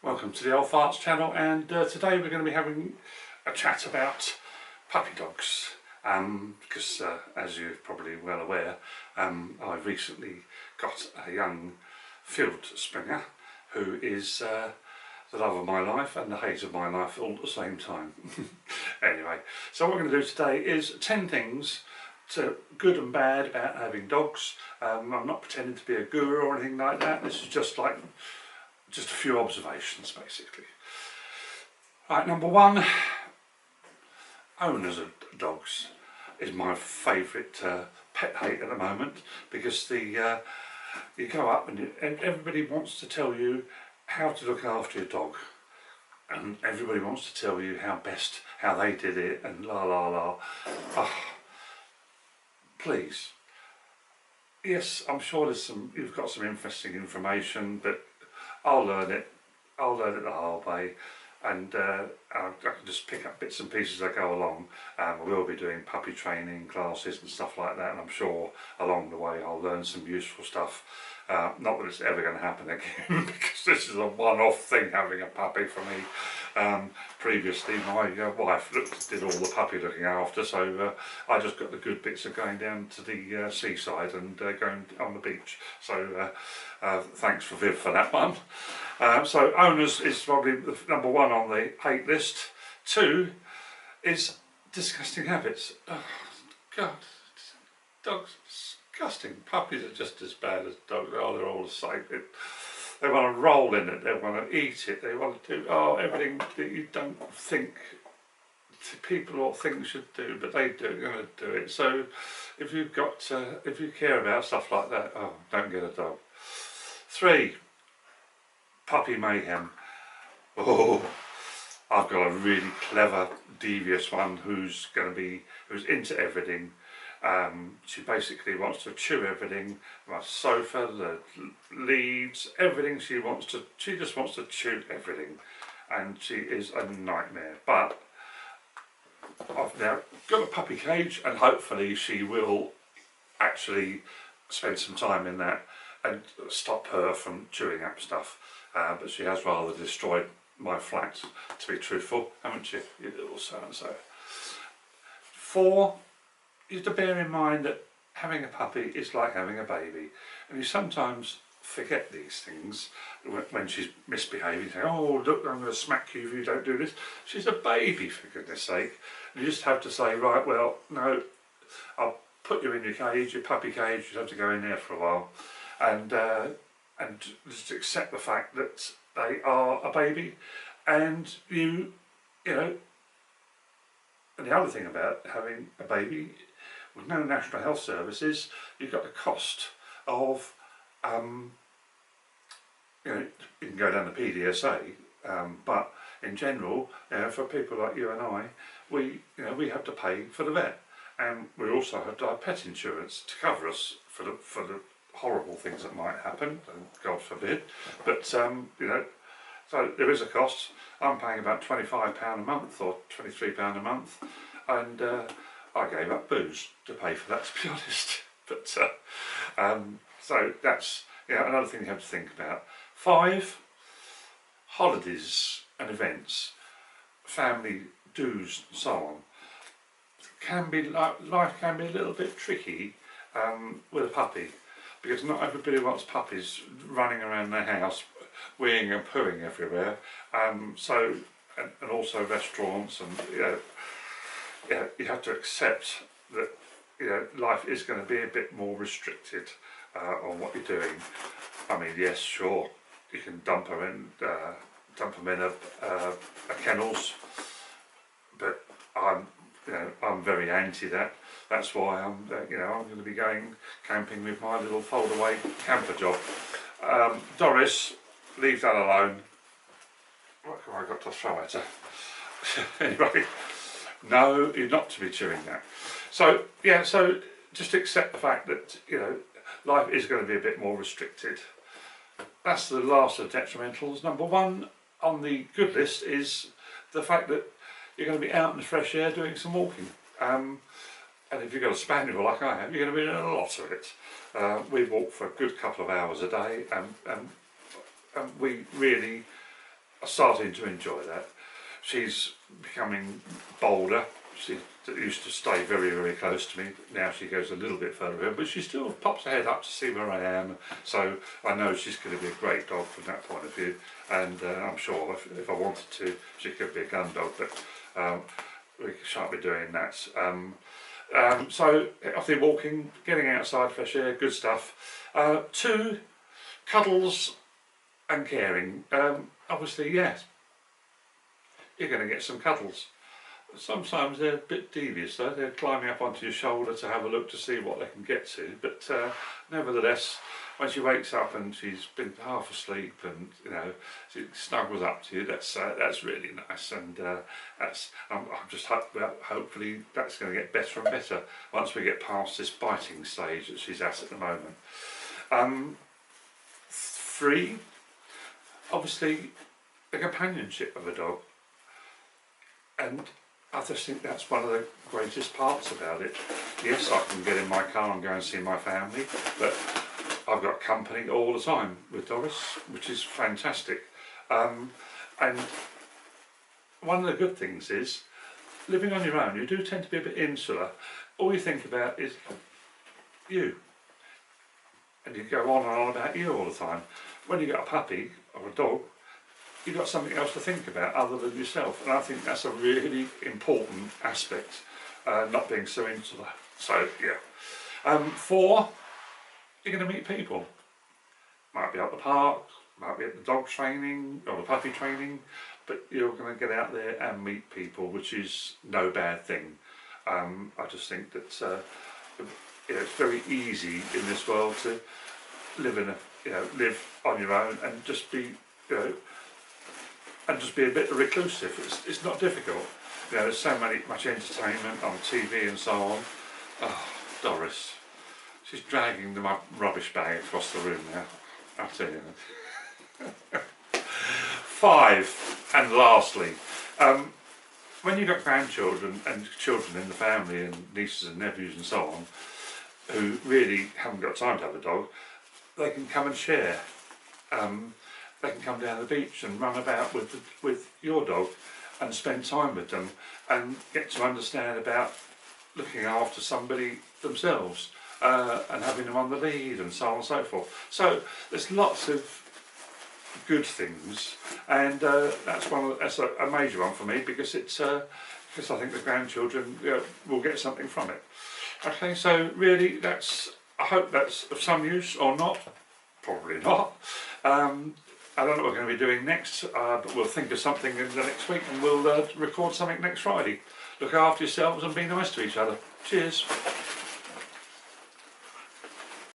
Welcome to the Old Farts channel, and today we're going to be having a chat about puppy dogs because as you're probably well aware, I've recently got a young field springer who is the love of my life and the hate of my life all at the same time. Anyway, so what we're going to do today is 10 things to good and bad about having dogs. I'm not pretending to be a guru or anything like that. This is just a few observations basically. Right, number one, owners of dogs is my favourite pet hate at the moment, because you go up and everybody wants to tell you how to look after your dog, and everybody wants to tell you how they did it, and la la la. Oh, please. Yes, I'm sure you've got some interesting information, but I'll learn it the hard way, and I can just pick up bits and pieces as I go along. We will be doing puppy training classes and stuff like that, and I'm sure along the way I'll learn some useful stuff. Not that it's ever going to happen again, because this is a one-off thing, having a puppy for me. Previously my wife did all the puppy looking after, so I just got the good bits of going down to the seaside and going on the beach. So thanks for Viv for that one. So owners is probably the number one on the hate list. 2 is disgusting habits. Oh God, dogs are disgusting. Puppies are just as bad as dogs. Oh, they're all the same. They want to roll in it, they want to eat it, they want to do everything that you don't think people or things should do, but they do. They're going to do it. So if you care about stuff like that, don't get a dog. 3, puppy mayhem. Oh, I've got a really clever, devious one who's into everything. She basically wants to chew everything, my sofa, the leaves, everything. She just wants to chew everything, and she is a nightmare. But I've now got a puppy cage, and hopefully she will actually spend some time in that and stop her from chewing up stuff. But she has rather destroyed my flat, to be truthful, haven't you, you little so-and-so. 4, is to bear in mind that having a puppy is like having a baby, and you sometimes forget these things when she's misbehaving. Say, oh look, I'm going to smack you if you don't do this. She's a baby, for goodness sake. You just have to say, right, well, no, I'll put you in your cage, your puppy cage. You have to go in there for a while, and just accept the fact that they are a baby, and you know. And the other thing about having a baby, with no National Health Services, you've got the cost of, you can go down the PDSA, but in general, for people like you and I, we have to pay for the vet, and we also have to have pet insurance to cover us for the horrible things that might happen, and God forbid. But so there is a cost. I'm paying about £25 a month or £23 a month, and I gave up booze to pay for that, to be honest. But so that's another thing you have to think about. 5, holidays and events, family do's and so on. Life can be a little bit tricky with a puppy, because not everybody wants puppies running around their house, weeing and pooing everywhere. And also restaurants, and you have to accept that life is going to be a bit more restricted on what you're doing. I mean, yes, sure, you can dump them in a kennels, but I'm very anti that. That's why I'm going to be going camping with my little fold-away camper job. Doris, leave that alone. What have I got to throw at her? Anyway, no, you're not to be chewing that. So so just accept the fact that life is going to be a bit more restricted. That's the last of the detrimentals. Number 1 on the good list is the fact that you're going to be out in the fresh air doing some walking. And if you've got a spaniel like I have, you're going to be doing a lot of it. We walk for a good couple of hours a day, and we really starting to enjoy that. She's becoming bolder. She used to stay very, very close to me. Now she goes a little bit further in, but she still pops her head up to see where I am. So I know she's going to be a great dog from that point of view. And I'm sure if I wanted to, she could be a gun dog, but we shan't be doing that. So obviously walking, getting outside, fresh air, good stuff. 2, cuddles and caring. Obviously, yes, you're going to get some cuddles. Sometimes they're a bit devious though, they're climbing up onto your shoulder to have a look to see what they can get to, but nevertheless, when she wakes up and she's been half asleep and you know she snuggles up to you, that's really nice, and I'm just hopefully that's going to get better and better once we get past this biting stage that she's at the moment. 3, obviously the companionship of a dog, and I just think that's one of the greatest parts about it. Yes, I can get in my car and go and see my family, but I've got company all the time with Doris, which is fantastic. And one of the good things is, living on your own, you do tend to be a bit insular. All you think about is you. And you go on and on about you all the time. When you get a puppy or a dog, you've got something else to think about other than yourself, and I think that's a really important aspect, not being so insular. So yeah. 4, you're going to meet people. Might be at the park, might be at the dog training or the puppy training, but you're going to get out there and meet people, which is no bad thing. I just think that it's very easy in this world to live live on your own and just be and just be a bit reclusive. It's not difficult. There's so much entertainment on TV and so on. Oh, Doris, she's dragging my rubbish bag across the room now. I'll tell you. 5, and lastly, when you've got grandchildren and children in the family and nieces and nephews and so on, who really haven't got time to have a dog, they can come and share. They can come down the beach and run about with your dog and spend time with them and get to understand about looking after somebody themselves and having them on the lead and so on and so forth. So there's lots of good things, and that's a major one for me, because it's because I think the grandchildren will get something from it. Okay, so really I hope that's of some use, or not, probably not. I don't know what we're going to be doing next, but we'll think of something in the next week, and we'll record something next Friday. Look after yourselves and be nice to each other. Cheers.